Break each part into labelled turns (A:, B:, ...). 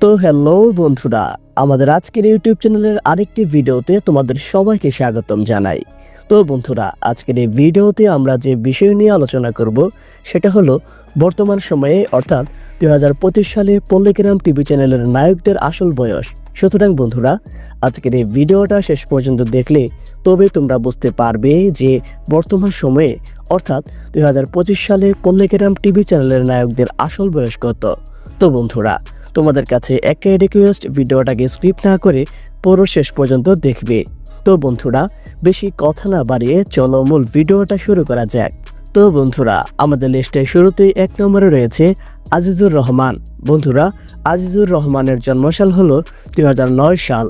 A: তো হ্যালো বন্ধুরা, আমাদের আজকের ইউটিউব চ্যানেলের আরেকটি ভিডিওতে তোমাদের সবাইকে স্বাগতম জানাই। তো বন্ধুরা, আজকের এই ভিডিওতে আমরা যে বিষয় নিয়ে আলোচনা করব সেটা হলো বর্তমান সময়ে অর্থাৎ 2025 সালে পল্লীগ্রাম টিভি চ্যানেলের নায়কদের আসল বয়স। সুতরাং বন্ধুরা, আজকের এই ভিডিওটা শেষ পর্যন্ত দেখলে তবে তোমরা বুঝতে পারবে যে বর্তমান সময়ে অর্থাৎ 2025 সালে পল্লীগ্রাম টিভি চ্যানেলের নায়কদের আসল বয়স কত। তো বন্ধুরা, তোমাদের কাছে একটাই রিকোয়েস্ট, ভিডিওটাকে স্কিপ না করে পুরো শেষ পর্যন্ত দেখবে। তো বন্ধুরা, বেশি কথা না বাড়িয়ে চলো মূল ভিডিওটা শুরু করা যাক। তো বন্ধুরা, আমাদের লিস্টের শুরুতেই 1 নম্বরে রয়েছে আজিজুর রহমান। বন্ধুরা, আজিজুর রহমানের জন্মসাল হলো 2009 সাল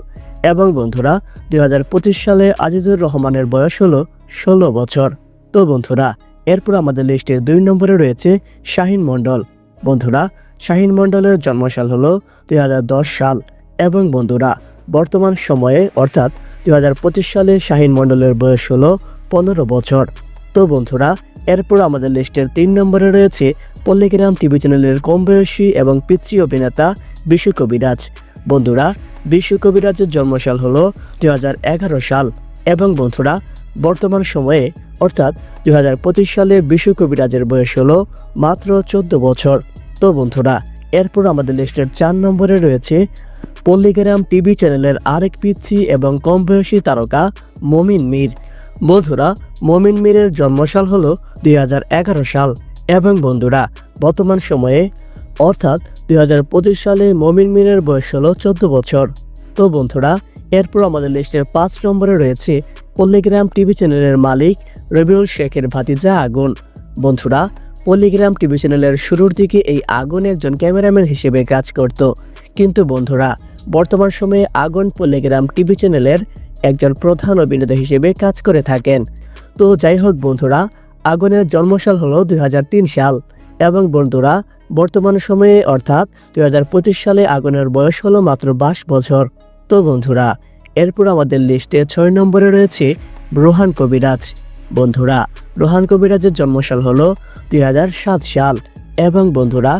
A: এবং বন্ধুরা 2025 সালে আজিজুর রহমানের বয়স হলো 16 বছর। তো বন্ধুরা, এরপর আমাদের লিস্টের 2 নম্বরে রয়েছে শাহিন মণ্ডল। বন্ধুরা, শাহিন মণ্ডলের জন্মসাল হলো 2010 সাল এবং বন্ধুরা বর্তমান সময়ে অর্থাৎ 2025 সালে শাহিন মণ্ডলের বয়স হলো 15 বছর। তো বন্ধুরা, এরপর আমাদের লিস্টের 3 নম্বরে রয়েছে পল্লীগ্রাম টিভি চ্যানেলের কম বয়সী এবং পিচ্চি অভিনেতা বিশু কবিরাজ। বন্ধুরা, বিশু কবিরাজের জন্মসাল হলো 2011 সাল এবং বন্ধুরা বর্তমান সময়ে অর্থাৎ 2025 সালে বিশু কবিরাজের বয়স হলো মাত্র 14 বছর। তো বন্ধুরা, এরপর আমাদের লিস্টের 4 নম্বরে রয়েছে পল্লীগ্রাম টিভি চ্যানেলের আরেক পিচ্চি এবং কম বয়সী তারকা মমিন মীর। বন্ধুরা, মমিন মীরের জন্মসাল হলো 2011 সাল এবং বন্ধুরা বর্তমান সময়ে অর্থাৎ 2025 সালে মমিন মীরের বয়স হলো 14 বছর। তো বন্ধুরা, এরপর আমাদের লিস্টের 5 নম্বরে রয়েছে পল্লীগ্রাম টিভি চ্যানেলের মালিক রবিউল শেখের ভাতিজা আগুন। বন্ধুরা, পল্লীগ্রাম টিভি চ্যানেলের শুরুর দিকে এই আগুন একজন ক্যামেরাম্যান হিসেবে কাজ করত, কিন্তু বন্ধুরা বর্তমান সময়ে আগুন পল্লীগ্রাম টিভি চ্যানেলের একজন প্রধান অভিনেতা হিসেবে কাজ করে থাকেন। তো যাই হোক বন্ধুরা, আগুনের জন্মসাল হলো 2003 সাল এবং বন্ধুরা বর্তমান সময়ে অর্থাৎ 2025 সালে আগুনের বয়স হলো মাত্র 22 বছর। তো বন্ধুরা, এরপর আমাদের লিস্টে 6 নম্বরে রয়েছে রোহান কবিরাজ। বন্ধুরা, রোহান কবিরাজের জন্মসাল হলো 2007 সাল এবং বন্ধুরা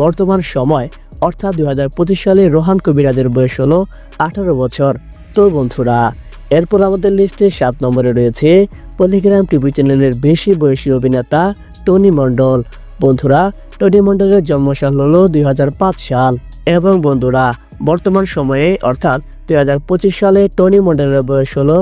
A: বর্তমান সময় অর্থাৎ 2025 সালে রোহান কবিরাজের বয়স হলো 18 বছর। তো বন্ধুরা, এরপর আমাদের লিস্টে 7 নম্বরে রয়েছে পল্লীগ্রাম টিভি চ্যানেলের বেশি বয়সী অভিনেতা টনি মণ্ডল। বন্ধুরা, টনি মণ্ডলের জন্মসাল হলো 2005 সাল এবং বন্ধুরা বর্তমান সময়ে অর্থাৎ 2025 সালে টনি মণ্ডলের বয়স হলো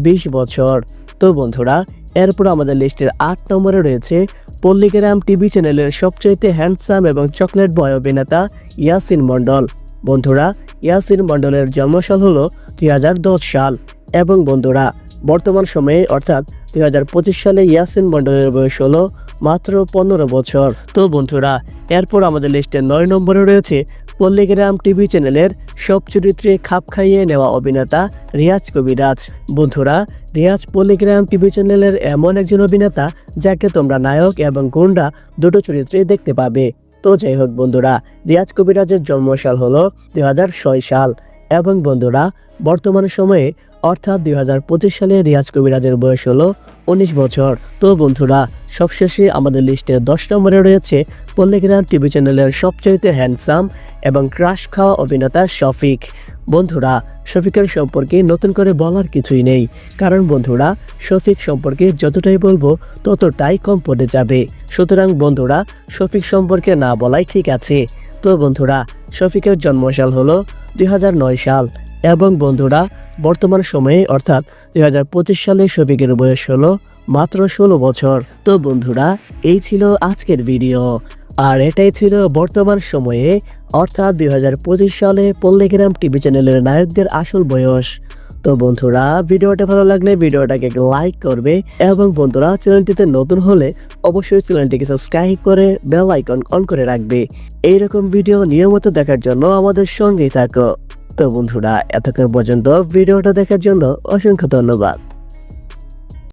A: 20 বছর। তো বন্ধুরা, এরপর আমাদের লিস্টের 8 নম্বরে রয়েছে পল্লীগ্রাম টিভি চ্যানেলের সবচেয়ে হ্যান্ডসাম এবং চকলেট বয় অভিনেতা ইয়াসিন মণ্ডল। বন্ধুরা, ইয়াসিন মণ্ডলের জন্মসাল হলো 2010 সাল এবং বন্ধুরা বর্তমান সময়ে অর্থাৎ 2025 সালে ইয়াসিন মণ্ডলের বয়স হলো মাত্র 15 বছর। তো বন্ধুরা, এরপর আমাদের লিস্টে 9 নম্বরে রয়েছে পল্লীগ্রাম টিভি চ্যানেলের সব চরিত্রে খাপ খাইয়ে নেওয়া অভিনেতা রিয়াজ কবিরাজ। বন্ধুরা, রিয়াজ পল্লীগ্রাম টিভি চ্যানেলের এমন একজন অভিনেতা যাকে তোমরা নায়ক এবং গুন্ডা দুটো চরিত্রে দেখতে পাবে। তো যাই হোক বন্ধুরা, রিয়াজ কবিরাজের জন্মসাল হলো 2006 সাল এবং বন্ধুরা বর্তমান সময়ে অর্থাৎ 2025 সালে রিয়াজ কবিরাজের বয়স হলো 19 বছর। তো বন্ধুরা, সবশেষে আমাদের লিস্টে 10 নম্বরে রয়েছে পল্লীগ্রাম টিভি চ্যানেলের সবচেয়ে হ্যান্ডসাম এবং ক্রাশ খাওয়া অভিনেতা শফিক। বন্ধুরা, শফিকের সম্পর্কে নতুন করে বলার কিছুই নেই, কারণ বন্ধুরা শফিক সম্পর্কে যতটাই বলবো ততটাই কম পড়ে যাবে। সুতরাং বন্ধুরা শফিক সম্পর্কে না বলাই ঠিক আছে। তো বন্ধুরা, শফিকের জন্মসাল হলো 2009 সাল এবং বন্ধুরা বর্তমান সময়ে অর্থাৎ 2025 সালে শফিকের বয়স হলো মাত্র 16 বছর। তো বন্ধুরা, এই ছিল আজকের ভিডিও আর এটাই ছিল বর্তমান সময়ে অর্থাৎ 2025 সালে পল্লীগ্রাম টিভি চ্যানেলের নায়কদের আসল বয়স। তো বন্ধুরা, ভিডিওটা ভালো লাগলে ভিডিওটাকে লাইক করবে এবং বন্ধুরা চ্যানেলটিতে নতুন হলে অবশ্যই চ্যানেলটিকে সাবস্ক্রাইব করে বেল আইকন অন করে রাখবে এইরকম ভিডিও নিয়মিত দেখার জন্য আমাদের সঙ্গেই থাকো। তো বন্ধুরা, এতক্ষণ পর্যন্ত ভিডিওটা দেখার জন্য অসংখ্য ধন্যবাদ।